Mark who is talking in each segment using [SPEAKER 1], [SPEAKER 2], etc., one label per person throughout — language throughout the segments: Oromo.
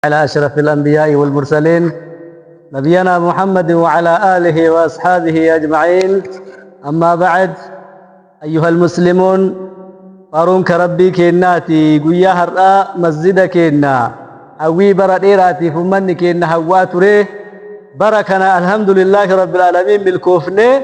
[SPEAKER 1] على أشرف الأنبياء والمرسلين نبينا محمد وعلى آله وأصحابه أجمعين. أما بعد، أيها المسلمون، فارون كربي كيناتي قويا هرأ مسجد كينا أوي براديراتي فمن كينا هواتوري بركنا الحمد لله رب العالمين بالكوفنة.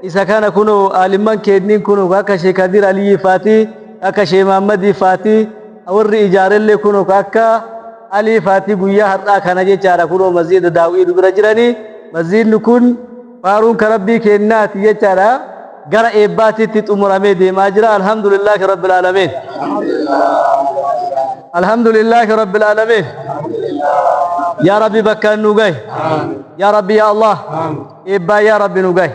[SPEAKER 1] إذا كان كنو آلمان كيدنين كنو كاكا شي كدير علي فاتي كاكا شي محمد فاتي أور إجارة اللي كنو كاكا علي فاتي قويا هرأ كان جيچارا كنو مسجد داوئي برجراني مسجد نكون فارون كربي كيناتي جيچارا قرأ إباتي تتأمر أميدي ماجرى. الحمد لله رب العالمين. الحمد لله رب العالمين. يا ربي بكان نوغاي، يا ربي يا الله إبا يا ربي نوغاي،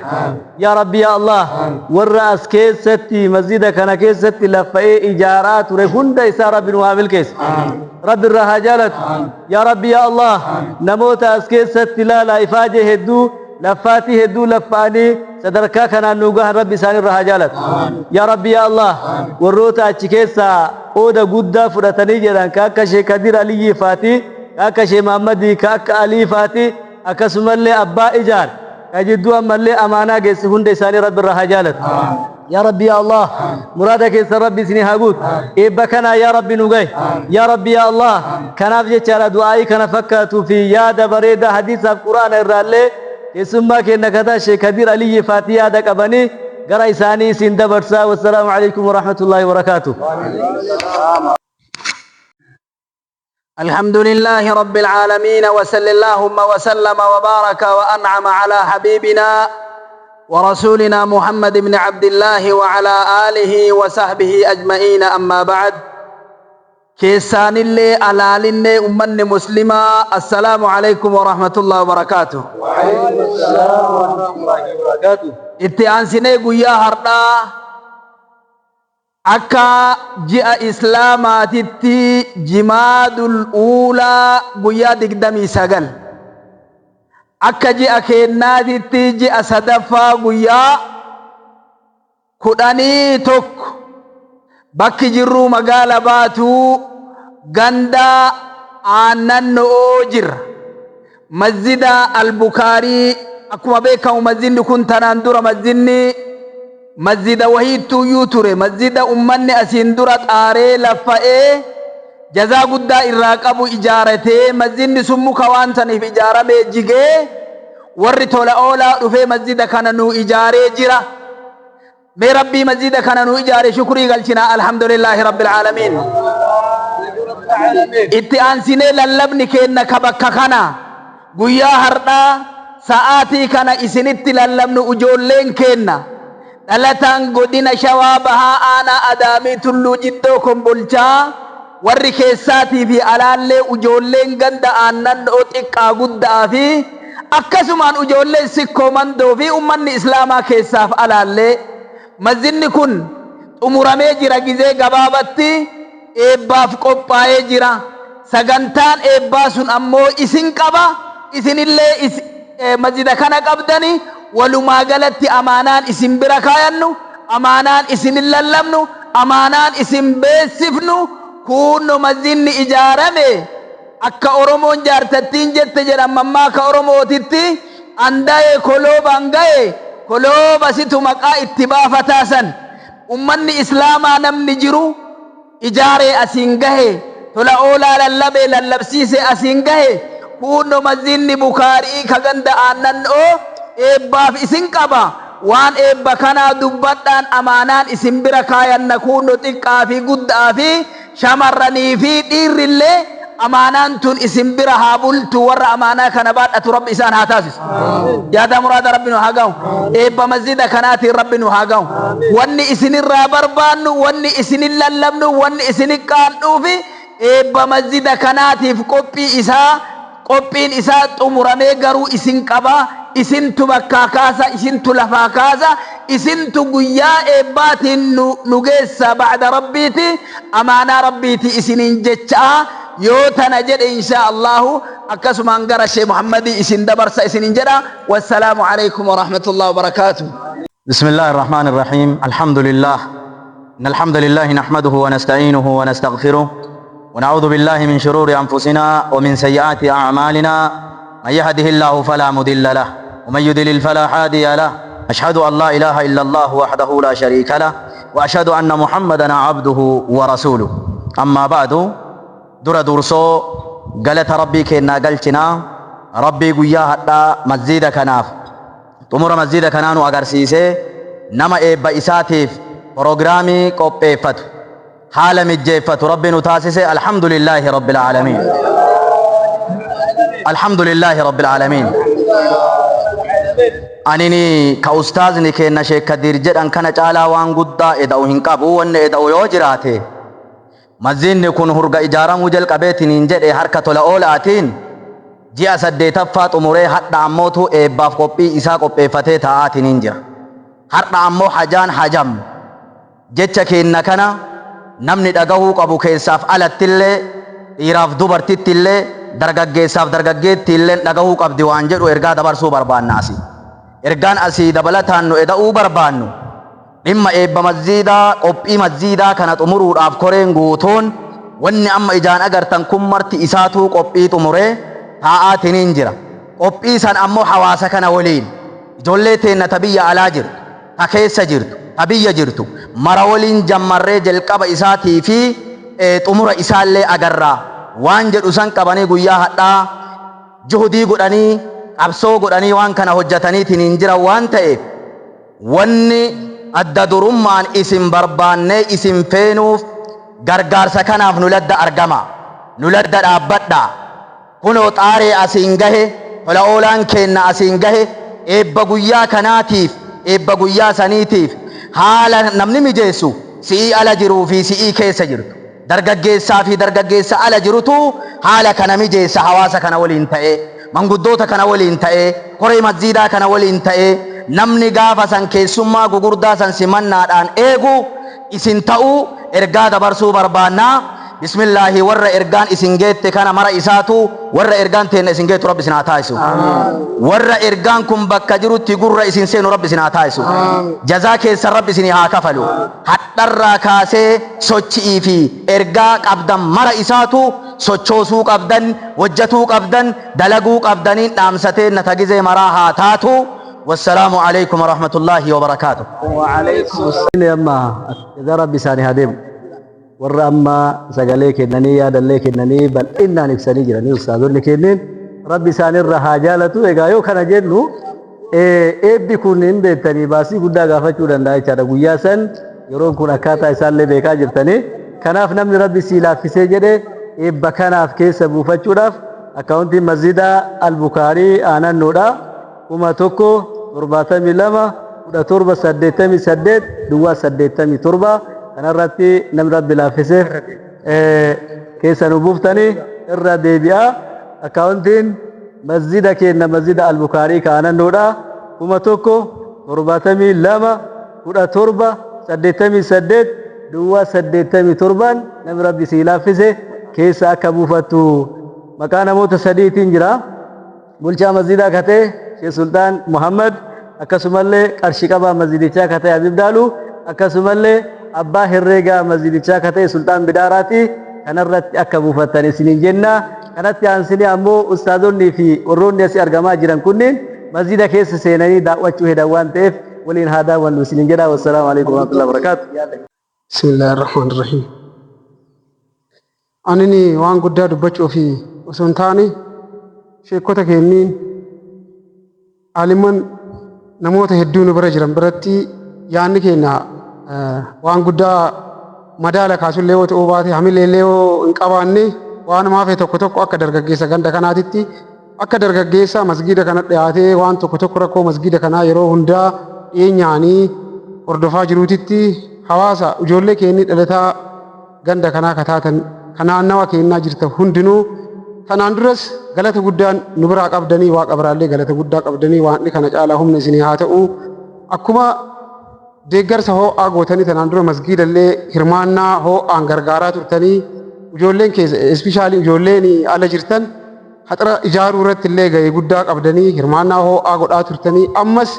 [SPEAKER 1] يا ربي يا الله والرأس كيس ستي مسجد كان كيس ستي لفئي إجارات ورهند إسا ربي نوامل كيس رب الرهاجالت. يا ربي يا الله نموت أسكيس ستي لا إفاجه هدو لفاتي هدو لفاني صدركا كان نوغا ربي ساني الرهاجالت. يا ربي يا الله وروتا أتشكيسا أودا قد فرطاني جدان كاكا شي كدير علي فاتي كاكا شي محمدي كاكا علي فاتي أكسم اللي أبا إجار أجدوا أما اللي أمانا قيس هند ساني رب الرهاجالت. يا ربي يا الله مرادك يا ربي سني هاغوت إبكنا يا ربي نوغاي. يا ربي يا الله كان أفجي على دعائي كان فكرت في ياد بريدة حديث القرآن الرالي اسمك كنكتا شيخ كبير علي فاتيا دك أبني قرأ إساني سند برسا. والسلام عليكم ورحمة الله وبركاته.
[SPEAKER 2] الحمد لله رب العالمين، وصلى اللهم وسلم وبارك وأنعم على حبيبنا ورسولنا محمد بن عبد الله وعلى آله وصحبه أجمعين. أما بعد، كيسان اللي ألالين أمن مسلمة، السلام عليكم ورحمة الله وبركاته.
[SPEAKER 1] وعليكم السلام ورحمة الله وبركاته.
[SPEAKER 2] اتيانسيني قويا هردا أكا جاء إسلاماتي جماد الأولى قويا دقدمي ساقل أكا جاء كيناتي جاء صدفا قويا كداني توك bakki jirru magaala baatu ganda aannan jira masjida al-Bukaari. akkuma beekamu masjidni kun tanaan dura masjida wahiitu ture masjida ummanni asiin dura xaaree laffa'ee jazaa guddaa irraa qabu ijaaratee masjidni sun muka waan taniif ijaaramee jigee warri tola oolaa dhufee masjida kana nu ijaaree jira. مي ربي مزيد كان نوجاري شكري قلتنا الحمد لله رب العالمين. اتئانسيني للبني كينا كبكا كنا قويا هرنا ساعاتي كان اسنت للبن اجولين كينا دلتان قدنا شوابها انا ادامي تلو جدوكم بلچا وري كيساتي في علالي اجولين قند آنن اوتقا قد في اكسمان اجولين سكو مندو في امن اسلاما كيساف علالي. مسجدني كن أمورامي جرا جزء جبابتي إباف قبائي جرا سجنتان إباسون أمو إسين كبا إسين اللي مسجد كان قبضني ولما قالت أمانان إسين بركاينو أمانان إسين اللمنو أمانان إسين بسفنو كونو مسجدني إجارمي أكا أورمون جارتتين جت جرا مما كأورمو تتي أنداي كلو بانغاي كلو بسيتو مقا اتباع فتاسن أمني إسلاما نم نجرو إجاري أسنغه تولا أولا للبي للبسيسي أسنغه كونو مزيني بخاري كغند آنن أو إبا في إسنقبا وان إبا كنا دبتان أمانان إسن بركايا نكونو تقا في قد في شمرني في دير اللي أمانان تون اسم برها بلت ور أمانا كان بعد أترب إسان هاتاسس يا دا مراد ربنا هاجاو إبا مسجد كناتي ربنا هاجاو واني اسن الرابر بانو واني اسن اللمنو واني اسن الكانو في إبا مسجد كناتي في قبين إسا تمرمي غرو اسن كبا اسن تبكا كاسا اسن تلفا كاسا اسن تقويا إباتي نجيسا بعد ربيتي أمانا ربيتي اسن جتشا يوتنا جد إن شاء الله أكسم أنقر الشيخ محمد إسن دبرس إسن جدا. والسلام عليكم ورحمة الله وبركاته.
[SPEAKER 3] بسم الله الرحمن الرحيم. الحمد لله إن الحمد لله نحمده ونستعينه ونستغفره ونعوذ بالله من شرور أنفسنا ومن سيئات أعمالنا من يهده الله فلا مضل له ومن يضلل فلا هادي له أشهد أن لا إله إلا الله وحده لا شريك له وأشهد أن محمدا عبده ورسوله أما بعد درسو قالت ربي كنا قلتنا ربي قيا حتى مسجد كناف تمر مسجد كنانو أغرسيسي نما إيبا إساتيف بروغرامي قبيفت حال مجيفت ربي نتاسسي الحمد لله رب العالمين الحمد لله رب العالمين أنني كأستاذني كنا شيخ كدير جد أن كان تعالى وان قد إدعو هنقابو وان إدعو يوجراته مزين نكون هرغا إجارة مجل قبيتين جد حركة لأولاتين جيا سديتا فات أموري حتى عموتو إباف قبي إسا قبي فتي تاعاتين انجر حتى عمو حجان حجم جدش كنا كنا نمني دقاهو قبو كيساف على التلي إيراف دوبر تتلي درگaggeessaaf dargaggeettiilleen dhagahuu qabdi waan jedhu ergaa dabarsuu barbaannaasi. Ergaan asii dabalataan nu eda'uu barbaannu dhimma eebba masjiidaa qophii masjiidaa kana xumuruudhaaf koreen guutuun wanni amma ijaan agartan kun marti isaatuu qophii xumuree taa'aatiniin jira. Qophii san ammoo hawaasa kana waliin ijoollee teenna tabiyya alaa jirtu, ta keessa jirtu, tabiyya jirtu mara waliin jammarree jalqaba isaatii fi xumura isaallee agarraa. waan jedhu san qabanii guyyaa hadhaa juhudii godhanii qabsoo godhanii waan kana hojjetaniitiin hin jiran waan ta'eef wanni adda durummaan isin barbaannee isin feenuuf gargaarsa kanaaf nu ladda argama nu ladda dhaabbadha kunoo xaaree asiin gahe tola oolaan keenna asiin gahe eebba guyyaa kanaatiif eebba guyyaa saniitiif haala namni mijeessu si'ii ala jiruu fi si'ii keessa jirtu dargaggeessaa fi dargaggeessa ala jirutu haala kana mijeessa hawaasa kana waliin ta'ee manguddoota kana waliin ta'ee koree masjiidaa kana waliin ta'ee namni gaafa san keessummaa gugurdaa san simannaadhaan eegu isin ta'uu ergaa dabarsuu barbaannaa bismillaahi warra ergaan isin geette kana mara isaatu warra ergaan teenna isin geettu rabbi isin haa taasisu warra ergaan kun bakka jirutti gurra isin seenu rabbi isin haa taasisu jazaa keessan rabbi isin haa kafalu hadharraa kaasee sochi'ii fi ergaa qabdan mara isaatu sochoosuu qabdan hojjatuu qabdan dalaguu qabdaniin dhaamsateen na tagizee maraa haa taatu wassalaamu alaykum warahmatullaahi wabarakaatuh
[SPEAKER 1] وعليكم السلام يا أما إذا ربي ساني هديم warra amma sagalee kennanii yaadallee kennanii bal'inaan ibsanii jiranii ustaadonni kenneen rabbi isaanirra haa jaalatu. Egaa yoo kana jennu eebbi kun hin beektanii baasii guddaa gaafachuu danda'a jechaadha. Guyyaa san yeroon kun akkaataa isaallee beekaa jirtanii kanaaf namni rabbi sii laaffisee jedhe eebba kanaaf keessa buufachuudhaaf akkaawuntiin masjiida Albukaarii aanannoodha 11,787,87 kanarratti namni rabbi laaffiseef keessa nu buuftanii irra deebi'a. Akkaawuntiin masjida keenna masjida Albukaarii kaanannoodha 11,787,87 namni rabbi sii laaffise keessa akka buufattu maqaa namoota sadiitiin jira. Bulchaa masjidaa katee Sheekh Sultaan Muhammad akkasumallee qarshii qabaa masjidichaa katee Habib Daalu akkasumallee abbaa herreegaa masjidichaa katee Sultaan Bidaaraati kanarratti akka buufattan isiniin jenna. Kanatti aansanii ammoo ustaadonni fi warroonni asii argamaa jiran kunniin masjida keessa seenanii daawwachuu hedan waan ta'eef waliin haa daawwannu isiniin jedha. Wassalaamu alaikum warahmatullahi wabarakaatuh.
[SPEAKER 4] Bismillahir Rahmanir Rahim. Anini waan guddaa dubbachuu fi osoo hin taane sheekota kenniin aaliman namoota hedduu nu bira jiran biratti yaanni keenya waan guddaa madaala kaasullee yoo ta'uu baate hamillee yoo hin qabaanne waan maafee tokko tokko akka dargaggeessa ganda kanaatitti akka dargaggeessa masgiida kana dhiyaatee waan tokko tokko rakkoo masgiida kanaa yeroo hundaa dhiyeenyaanii hordofaa jiruutitti hawaasa ijoollee keenni dhalataa ganda kanaa kataatan kanaannawa keennaa jirta hundinuu kanaan duras galata guddaan nu biraa qabdanii waaqa biraallee galata guddaa qabdanii waan kana caalaa humna isinii haa ta'u akkuma deeggarsa ho'aa gootanii tanaan dura masgiidallee hirmaannaa ho'aan gargaaraa turtanii ijoolleen keessa especially ijoolleen ala jirtan haxara ijaaruu irratti illee gahee guddaa qabdanii hirmaannaa ho'aa godhaa turtanii ammas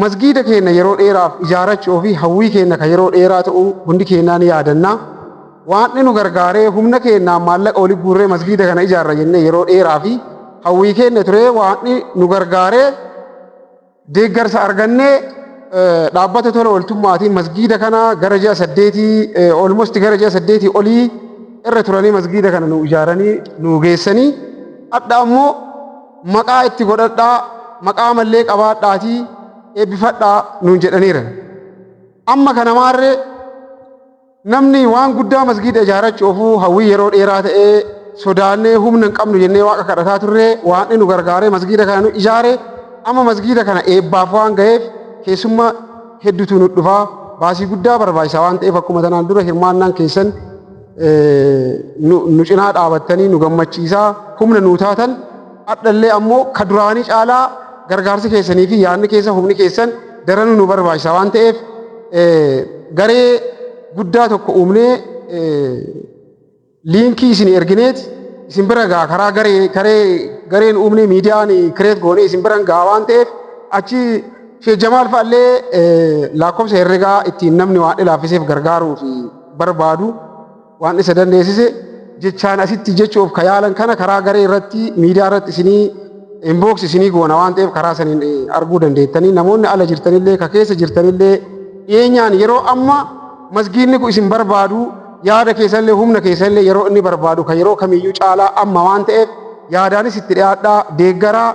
[SPEAKER 4] masgiida keenya yeroo dheeraaf ijaarachuu fi hawwii keenya kan yeroo dheeraa ta'u hundi keenyaa ni yaadanna waan nu gargaaree humna keenyaan maallaqa olii guurree masgiida kana ijaarra jennee yeroo dheeraa fi hawwii keenya ture waan nu gargaaree deeggarsa argannee dhaabbata tola ooltummaatiin masgiida kana gara ji'a 8 almost gara ji'a 8 olii irra turanii masgiida kana nu ijaaranii nu geessanii adda ammoo maqaa itti godhadhaa maqaa mallee qabaadhaatii eebbifadhaa nuun jedhaniiran. Amma kana maarree namni waan guddaa masgiida ijaarachuufuu hawwii yeroo dheeraa ta'ee sodaannee humna hin qabnu jennee waaqa kadhataa turre waan nu gargaaree masgiida kana nu ijaare amma masgiida kana eebbaaf waan ga'eef keessummaa hedduutu nu dhufaa baasii guddaa barbaachisa waan ta'eef akkuma tanaan dura hirmaannaan keessan nu cinaa dhaabattanii nu gammachiisaa humna nuu taatan adhallee ammoo ka duraanii caalaa gargaarsi keessanii fi yaadni keessa humni keessan daranuu nu barbaachisa waan ta'eef garee guddaa tokko uumnee liinkii isin ergineet isin bira gaa karaa gareen uumnee miidiyaan kireet goonee isin bira gaa waan ta'eef achi Sheekh Jamaal fa'allee lakkoofsa herregaa ittiin namni waan ilaafiseef gargaaruuf barbaadu waan isa dandeessise jechaan asitti jechuuf ka yaalan kana karaa garee irratti miidiyaa irratti isinii inbox isinii goona waan ta'eef karaa saniin arguu dandeettanii namoonni ala jirtanillee ka keessa jirtanillee dhiyeenyaan yeroo amma masgiidni kun isin barbaadu yaada keessallee humna keessallee yeroo inni barbaadu kan yeroo kamiyyuu caalaa amma waan ta'eef yaadaanis itti dhiyaadhaa deeggaraa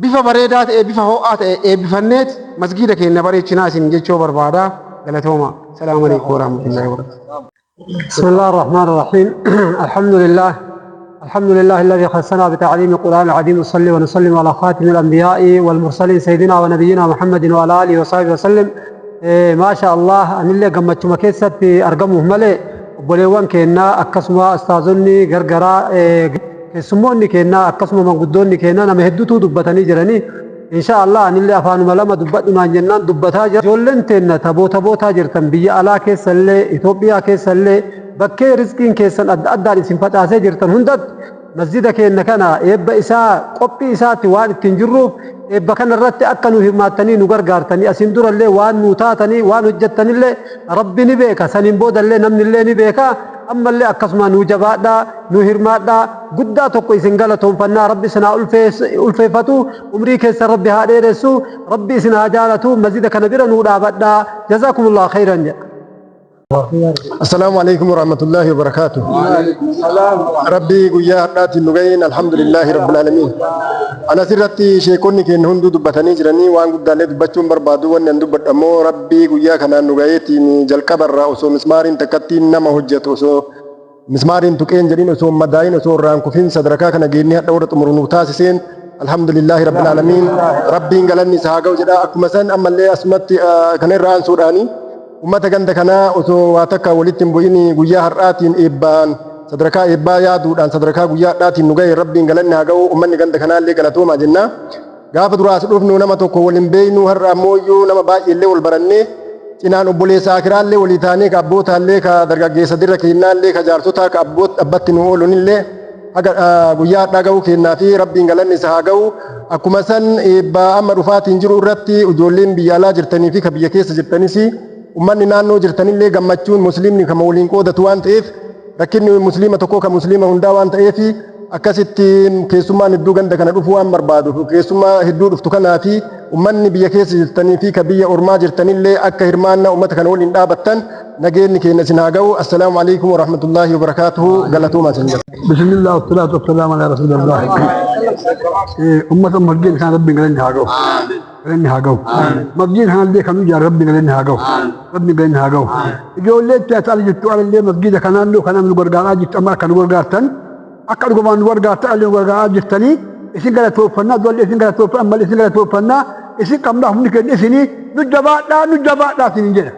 [SPEAKER 4] bifa bareedaa ta'e bifa ho'aa ta'e eebbifanneet masgiida keenya bareechinaa isin jechuu barbaada galatooma. Salaamu alaykum wa rahmatullahi wa barakatuh.
[SPEAKER 5] بسم الله الرحمن الرحيم الحمد لله الذي خصنا بتعليم القرآن العظيم نصلي ونسلم على خاتم الأنبياء والمرسلين سيدنا ونبينا محمد وعلى آله وصحبه وسلم ما شاء الله أن اللي قمت مكيسة في أرقامه ملئ بوليوان كينا أكسما أستاذني غرغرا كسموني كينا أكسما من قدوني كينا نمهدتو دبتني جراني إن شاء الله أن اللي أفانو ملما دبتنا جنان دبتا جولن تينا تبوتا جرتن بيا ألا كيسالي إثيوبيا كيسالي بكي رزقين كيسان أدى لسنفتا جرتن هندد مسجد كينا كان يبا إساء قبي إساء توان التنجروف يبا كان الرت أكنو هماتني نغرغارتني أسندور اللي وان نوتاتني وان هجتني اللي ربي نبيكا سنين بود اللي نمن اللي نبيكا أما اللي أكسما نوجبادا نوهرمادا قدا توقو إسنغالتهم فنا ربي سنا ألفيفتو عمري كيس ربي هادي رسو ربي سنا جالتو مسجد كان بيرا نودا بدا جزاكم الله خيرا.
[SPEAKER 6] السلام عليكم ورحمة الله وبركاته. ربي قويا هداتي نغين الحمد لله رب العالمين. أنا سرتي شيكوني كين هندو دبتاني جراني وان قد دالي دبتشون بربادو وان دبت أمو ربي قويا كان نغيتي جلقا برا وسو مسمارين تكتين نما هجت وسو مسمارين تكين جرين وسو مدائن وسو رانكوفين صدركا كان جيني دورة أمرونو تاسسين الحمد لله رب العالمين. ربي نغلني سهاقو جدا أكمسان أما اللي أسمت كان الران سوراني ummata ganda kana osoo waa takka walitti hin bu'ini guyyaa har'aatiin eebbaan sadarkaa eebbaa yaaduudhaan sadarkaa guyyaa har'aatiin nu ga'e rabbiin galanni haa ga'u ummanni ganda kanaallee galatoomaa jenna. Gaafa duraas dhufnu nama tokko waliin beeynu har'a ammoo nama baay'eellee wal barannee cinaan obboleessa akiraallee walii taanee ka abbootaallee ka dargaggeessa dirra keennaallee ka jaarsotaa ka abbatti nu oolunillee guyyaa har'aa ga'uu kennaa fi rabbiin galanni isa haa ga'u. Akkuma san eebbaa amma dhufaatiin jiru irratti ijoolleen biyya alaa jirtanii fi ka biyya keessa jirtanis ummanni naannoo jirtanillee gammachuun musliimni kama waliin qoodatu waan ta'eef rakkinni musliima tokko ka musliima hundaa waan ta'eef akkasitti keessummaan hedduu ganda kana dhufu waan barbaadu keessummaa hedduu dhuftu kanaa fi ummanni biyya keessa jirtanii fi ka biyya ormaa jirtanillee akka hirmaannaa ummata kana waliin dhaabattan nageenyi keenya isin haa ga'u. Assalaamu alaykum wa rahmatullahi wa barakatuhu. Galatoomaa isin jira.
[SPEAKER 5] Bismillah wa salatu wa salam ala rasulillah. Ummata masjid kan rabbi galanni haa ga'u. galanni haa ga'u. Masjid kanallee kan ijaare rabbi galanni haa ga'u. Rabbi galanni haa ga'u. Ijoollee taatala jettu alallee masjida kanaallee kan nu gargaaraa jirtu amma akka nu gargaartan akka dhugumaan nu gargaartan allee nu gargaaraa jirtanii isin galatoofannaa ijoollee isin galatoofannaa ammallee isin galatoofannaa isin qabnaa humni kenni isinii nu jabaadhaa isin jedha.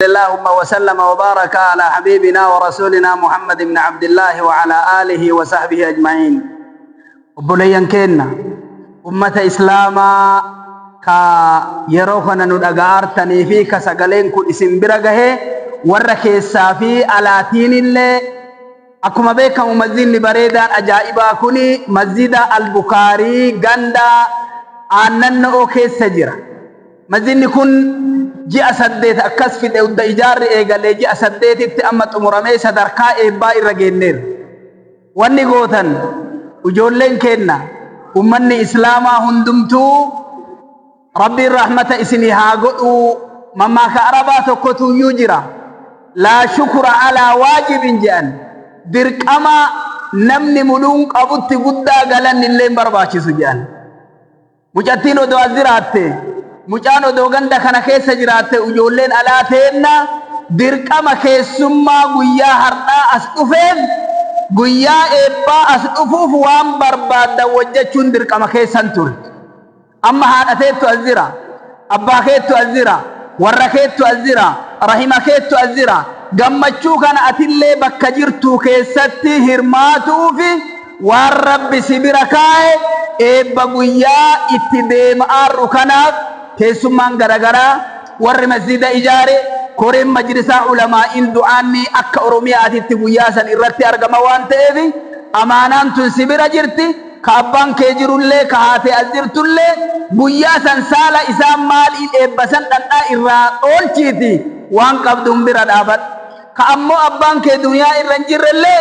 [SPEAKER 2] اللهم وسلم وبارك على حبيبنا ورسولنا محمد بن عبد الله وعلى آله وصحبه أجمعين. وبليان كنا أمة إسلاما كا يروخنا ندقارتني في كسقلين كل اسم برقه وركيسا في ألاتين اللي أكما بيكا ممزين بريدا أجائبا كوني مسجد البخاري غندا آنن أوكي سجرة مسجد كن ji'a 8 akkas fide udda ijaarri eegalee ji'a 8tti amma xumuramee sadarkaa eebbaa irra geenneerra. Wanni gootan ijoolleen kenna ummanni islaamaa hundumtuu rabbiin rahmata isinii haa godhu. Mammaaka arabaa tokkotu iyyuu jira laa shukura alaa waajibin jedhan dirqama namni muluun qabutti guddaa galanni illee barbaachisu jedhan. Mucattiin odoo as jiraatte mucaan odoo ganda kana keessa jiraatte ijoolleen alaa teenna dirqama keessummaa guyyaa har'aa as dhufeef guyyaa eebbaa as dhufuuf waan barbaaddan hojjechuun dirqama keessan ture. Amma haadha teettu as jira, abbaa keettu as jira, warra keettu as jira, rahima keettu as jira. Gammachuu kana atillee bakka jirtu keessatti hirmaatuufi waan rabbi si bira kaa'e eebba guyyaa itti deema'aaru kanaaf keessummaan garagaraa warri masjida ijaare koreen majlisaa ulamaa'iin du'aanni akka oromiyaatitti guyyaa san irratti argama waan ta'eef amaanaan tun si bira jirti. Ka abbaan kee jirullee ka haatee as jirtullee guyyaa san saala isaan maaliin eebba san dhandhaa irraa oolchiiti waan qabduun bira dhaabadhu. Ka ammoo abbaan kee duniyaa irra hin jirrellee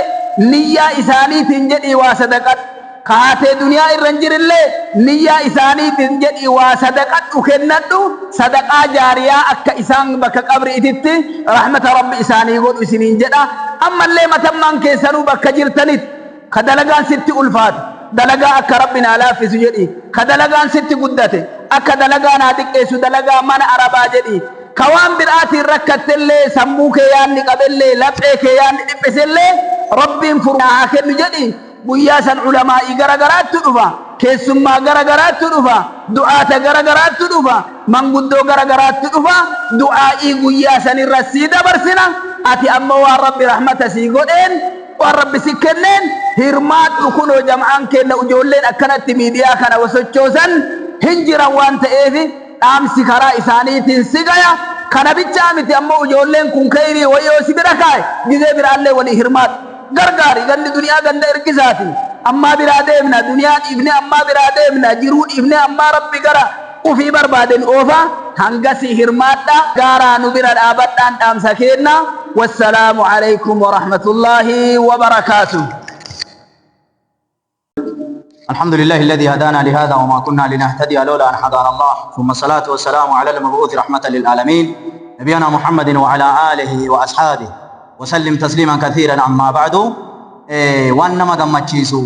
[SPEAKER 2] niyyaa isaaniitiin jedhii waa sadaqadhu. Ka haatee duniyaa irra hin jirrellee niyyaa isaaniitiin jedhii waa sadaqadhu kennadhu. Sadaqaa jaariyaa akka isaan bakka qabriititti rahmata rabbi isaanii godhu isiniin jedha. Ammallee matammaan keessanuu bakka jirtanitti ka dalagaan sitti ulfaate dalagaa akka rabbi naa laaffisu jedhi. Ka dalagaan sitti guddate akka dalagaa naa xiqqeessu dalagaa mana arabaa jedhi. Ka waan biraatiin rakkattellee sammuu kee yaanni qabellee laphee kee yaanni dhiphisellee rabbiin furmaa haa kennu jedhi. Guyyaa san ulamaa'ii garagaraatti dhufa, keessummaa garagaraatti dhufa, du'aata garagaraatti dhufa, manguddoo garagaraatti dhufa. Du'aa'ii guyyaa san irra sii dabarsina. Ati amma waan rabbi rahmata sii godheen waan rabbi si kenneen hirmaadhu. Kunoo jam'aan kenna ijoolleen akkanatti miidiyaa kana wasochoosan hin jiran waan ta'eef dhaamsi karaa isaaniitiin si gaya. Kana bichaa miti ammoo ijoolleen kun kayrii wayyoo si bira kaa'e gizee biraallee walii hirmaadhu. Gargaari gandi duniyaa ganda ergisaati. Ammaa biraa deemna duniyaa dhiifne ammaa biraa deemna jiruu dhiifne ammaa rabbi gara ufii barbaaden oofa. Hangasii hirmaadha gaaraa nu bira dhaabadhaan dhaamsa kenna. Wassalaamu alaykum wa rahmatullahi wa barakaatuh.
[SPEAKER 3] الحمد لله الذي هدانا لهذا وما كنا لنهتدي لولا أن هدانا الله ثم الصلاة والسلام على المبعوث رحمة للعالمين نبينا محمد وعلى آله وأصحابه وسلم تسليما كثيرا. أما بعد وانما غمچيسو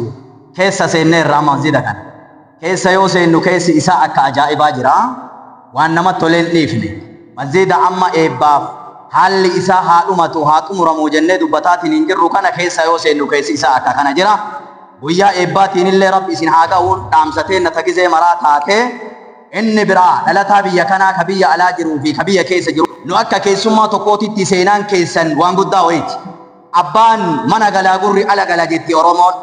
[SPEAKER 3] كيس سينر مسجد كان كيس يوسين كيس إساء كأجائب أجرا وانما تولين ليفني مسجد أما إباف حال إساء هاتمتو هاتم رمو جنة دبتات ننجر كان كيس يوسين كيس إساء كان أجرا ويا إباتين اللي رب إسن حاقاون نامستين نتكزي مرات هاته إن برا نلتا بيا كنا كبيا على جرو في كبيا كيس جرو نوكا كيسوما تقوتي تسينان كيسن وانقود داويت أبان منا غلا غوري على غلا جتي أرومون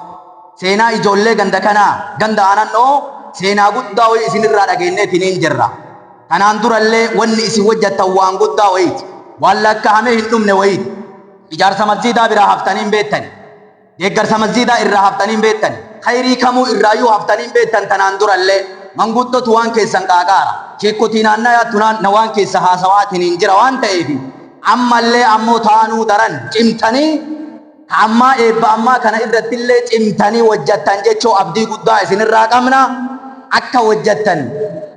[SPEAKER 3] سينا إجولة غندكنا غندانا نو سينا قد داوي إسن الرادة جنة تنين جرا كان أندر اللي ون إسي وجهة وانقود داويت والله كهمه هندم نويت إجار سمجيدا برا هفتانين بيتن يقدر سمجيدا إرّا هفتانين بيتن خيري كمو إرّايو هفتانين بيتن تناندر اللي منقودو توان كيسان كاكارا كيكو تنانا يا تنان نوان كيسا حاسواتين انجرا وان تأيبي أما اللي أمو تانو درن جمتاني أما إبا أما كان إدرت اللي جمتاني وجدتان جيشو أبدي قدّا إسن الراقمنا أكا وجدتان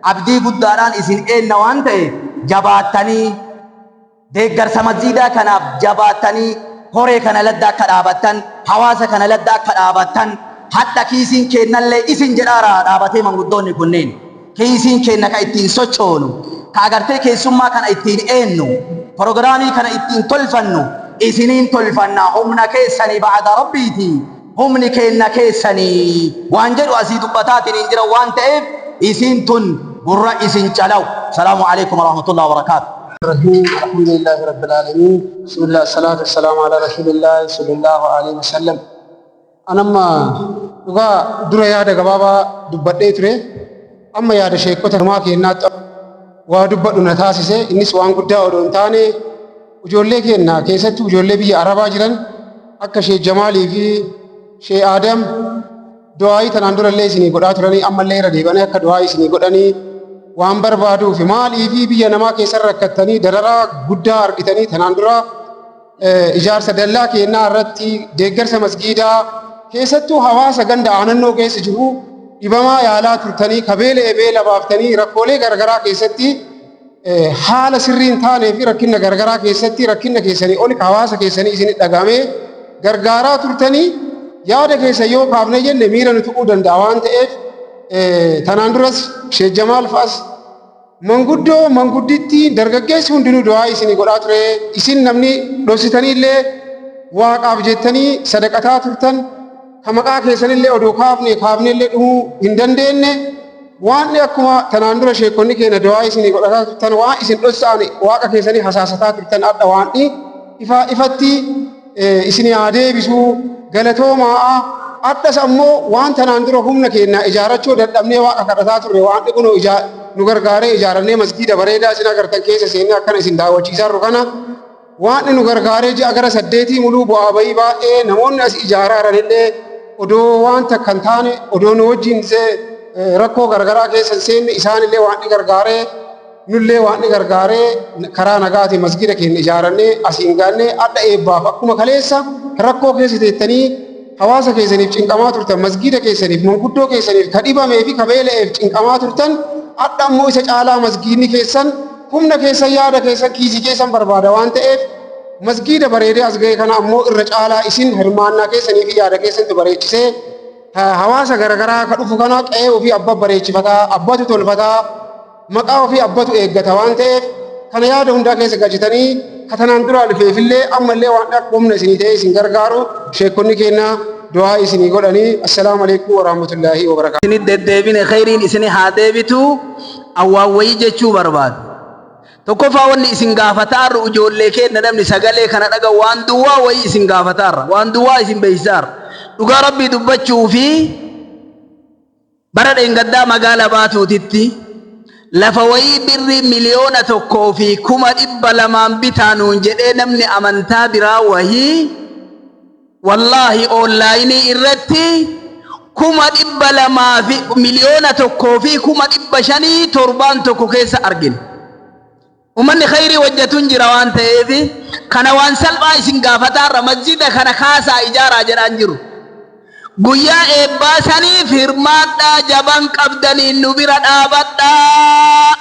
[SPEAKER 3] أبدي قدّاران إسن إين نوان تأيب جباتاني يقدر سمجيدا كان جباتاني هوري كان لدى كرابتان حواسا كان لدى كرابتان حتى كيسين كينا اللي إسين جرارا رابطي من قدوني كنين كيسين كينا كايتين سوچونو كاغرتي كيسوما كان ايتين إنو پروگرامي كان ايتين تلفنو إسنين تلفنا همنا كيساني بعد ربيتي همني كينا كيساني وانجروا أسيدو بطاتين انجروا وانتئب إسين تن برا إسين چلو. السلام عليكم ورحمة الله وبركاته.
[SPEAKER 4] الحمد لله رب العالمين. بسم الله الصلاة والسلام على رسول الله صلى الله عليه وسلم. أنا ما لقى درا يا ده كبابا دبّت تري أما يا ده شيء كتر ما كينات ودبّت نتاسسه إني سوان قدّا ودون تاني وجولة كينا كيسة وجولة بيجي عربا جرن أكشي جمالي في شيء آدم دعائي تناندر الله سني قدّا تراني أما الله ردي بنا كدعائي سني قدّاني waan barbaaduuf maalii fi biyya namaa keessa rakkattanii dararaa guddaa argitanii tanaan dura ijaarsa dallaa keenyaa irratti deeggarsa masgiidaa keessattuu hawaasa ganda aanannoo keessa jiru dhibamaa yaalaa turtanii kabeelee beela baaftanii rakkoolee garagaraa keessatti haala sirriin taanee fi rakkina garagaraa keessatti rakkina keessanii oli hawaasa keessanii isinit dhagamee gargaaraa turtanii yaada keessa yoo kaafne jenne miira nu tuquu danda'a waan ta'eef tanaan duras Sheekh Jamaal fa'as manguddoo mangudditti dargaggeessi hundinuu du'aa isinii godhaa ture isin namni dhoksitanii illee waaqaaf jettanii sadaqataa turtan ka maqaa keessanillee odoo kaafne illee dhumuu hin dandeenye waan akkuma tanaan dura sheekonni keenya du'aa isinii godhataa turtan waan isin dhoksaan waaqa keessanii hasaasataa turtan adda waan ifatti isinii haa deebisuu galatoomaa addas ammoo waan tanaan dura humna keenya ijaarachuu dadhabnee waaqa kadhataa turre waan kunoo nu gargaaree ijaarannee masgiida bareedaa isin agartan keessa seennee akkana isin daawwachiisaa jiru kana waan nu gargaaree ji'a gara 8 muluu bu'aa bayii baay'ee namoonni as ijaaraa illee odoo waan takka hin taane odoo nu wajjin rakkoo garagaraa keessa seenne isaanillee waan gargaaree nullee waan gargaaree karaa nagaatiin masgiida keenya ijaarannee asiin gaannee adda eebbaaf akkuma kaleessa rakkoo keessa teettanii hawaasa keessaniif cinqamaa turtan masgiida keessaniif manguddoo keessaniif kadhibamee fi kabeele'eef cinqamaa turtan adda ammoo isa caalaa masgiidni keessan humna keessan yaada keessan kiisii keessan barbaada waan ta'eef masgiida bareedee as ga'e kana ammoo irra caalaa isin hirmaannaa keessanii fi yaada keessatti bareechisee hawaasa garagaraa ka dhufu kana qe'ee ofii abba bareechifataa abbatu tolfataa maqaa ofii abbatu eeggata waan ta'eef kana yaada hundaa keessa galchitanii katanaan dura dhufeefillee ammallee waan akka humna isinii ta'e isin gargaaru sheekonni keenya du'aa isinii godhanii assalaamu alaykum warahmatullaahi wabarakaatu.
[SPEAKER 2] Isinit deddeebine khayriin isini haa deebitu awwaawwayii jechuu barbaadu. Tokkoffaa wanni isin gaafataarra ijoollee keenya namni sagalee kana dhaga waan duwwaa wayii isin gaafataarra waan duwwaa isin beeysaarra dhugaa rabbii dubbachuu fi bara dheengaddaa magaala baatuutitti lafa wayii birri miliyoona 1,200,000 bitaanuun jedhee namni amantaa biraa wahii wallahi onlaayinii irratti 200,000 miliyoona 1,500,000 torbaan tokko keessa argine. Uummanni khayrii hojjetuun jira waan ta'eef kana waan salphaa isin gaafataarra masjida kana kaasaa ijaaraa jedhaan jiru. Guyyaa eebbaa saniif hirmaadhaa jaban qabdanii nu bira dhaabadhaa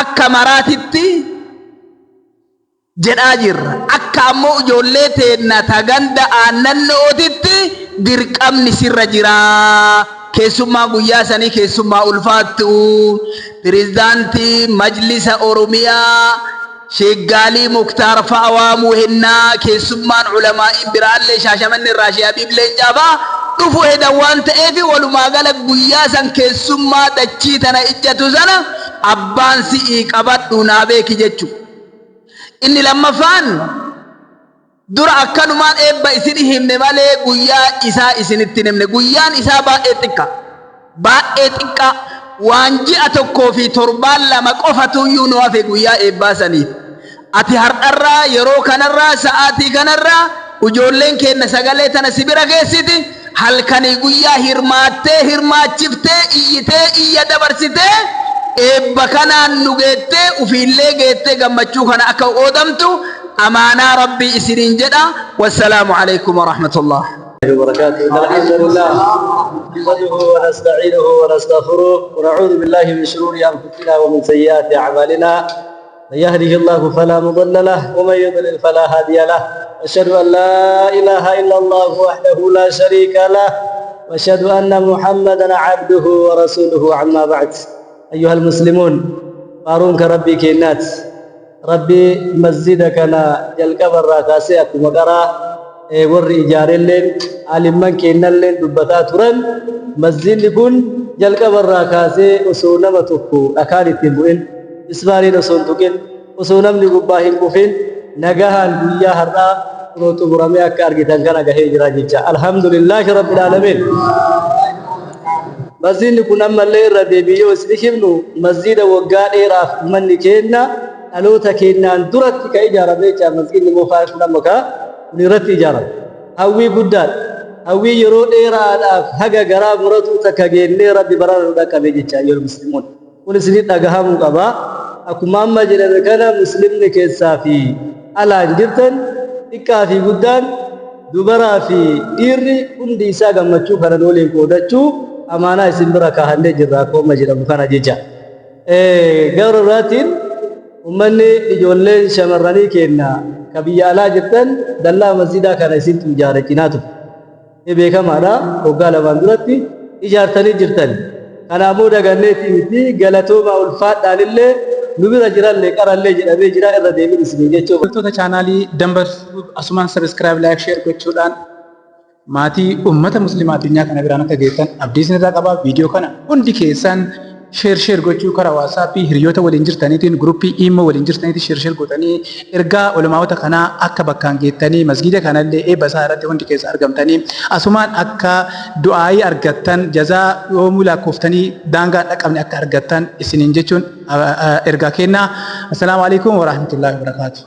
[SPEAKER 2] akka maraatitti jedhaa jirra. Akka ammoo ijoollee teenna taganda aannannootitti dirqamni sirra jira. Keessummaa guyyaa sanii keessummaa ulfaattu pirezidaantii majlisa Oromiyaa Sheekh Gaalii Muktaar fa'aa waamuu hennaa keessummaan ulamaa'iin biraallee Shaashamanni irraa Sheekh Habiib Leencaafaa dhufu hedan waan ta'eef walumaa gala guyyaa san keessummaa dachii tana ijjatu sana abbaan si'ii qabadhu naa beeki jechuudha. Inni lammaffaan dura akkanumaan eebba isin himne malee guyyaa isaa isinitti himne guyyaan isaa baay'ee xiqqa waan ji'a 1 fi 7 qofatu iyyuu nu hafe guyyaa eebbaa saniif. Ati har'arraa yeroo kanarraa sa'aatii kanarraa ijoolleen keenya sagalee tana sibira geessiti halkanii guyyaa hirmaattee hirmaachiftee iyyitee iyya dabarsitee eebba kanaan nu geettee ufiillee geettee gammachuu kana akka oodamtu أمانة ربي إسرين جدا والسلام عليكم ورحمة الله
[SPEAKER 1] وبركاته. الحمد لله نحمده ونستعينه ونستغفره ونعوذ بالله من شرور أنفسنا ومن سيئات أعمالنا من يهده الله فلا مضل له ومن يضلل فلا هادي له أشهد أن لا إله إلا الله وحده لا شريك له وأشهد أن محمدا عبده ورسوله عما بعد أيها المسلمون قارون كربي كينات ربي مسجدك أنا جلك برا كاسي أكو مقرا ور إيجار اللين عالم من كينا اللين دبتا ترن مسجد لكون جلك برا كاسي أسونا متوكو أكاري تنبوين إسمارين أسون تكين أسونا من قباهين كفين نجاها الدنيا هرنا نوتو برامي أكار جتان كان جهي جراجيجا الحمد لله رب العالمين مسجد لكون أما اللين ردي بيو اسمشمنو مسجد وقال إيراف من كينا ألوتا كينان درت كإجارة بيجا مسجد مفارق نمكا ونرت إجارة هاوي قدات هاوي يرو إيرا حقا قراب مرتو تكاقين ربي برار لك بيجا أيها المسلمون kun isinit dhagahamuu qaba akkuma amma jedhame kana muslimni keessaa fi alaan jirtan xiqqaa fi guddaan dubaraa fi dhiirri hundi isaa gammachuu kana waliin qoodachuu amaanaa isin bira kaahannee jirra akkuma jedhamu kana jecha gara biraatiin ummanni ijoolleen shamarranii kenna ka biyya alaa jirtan dallaa masjidaa kana isintu ijaare cinaatu beekamaadha waggaa lamaan duratti ijaartanii jirtan kanaafuu daganneetii miti galatooma ulfaadhaan illee nu bira jirallee qarallee jedhamee jira irra deebiin isinii jechuudha.
[SPEAKER 7] Wantoota chaanaalii dambar asumaan sabiskiraayib laayik sheer gochuudhaan maatii uummata muslimaa addunyaa kana biraan akka geessan abdii isinirraa qabaa. Viidiyoo kana hundi keessan sheer gochuu karaa waatsaappii hiriyoota waliin jirtaniitiin guruppii immoo waliin jirtaniitiin sheer godhanii ergaa ulamaawota kanaa akka bakkaan geettanii masgiida kanallee eebba isaa irratti hundi keessa argamtanii asumaan akka du'aayii argattan jazaa yoomuu lakkoftanii daangaa dhaqabne akka argattan isiniin jechuun ergaa kennaa. Assalaamu alaikum wa rahmatullahi wa barakaatuh.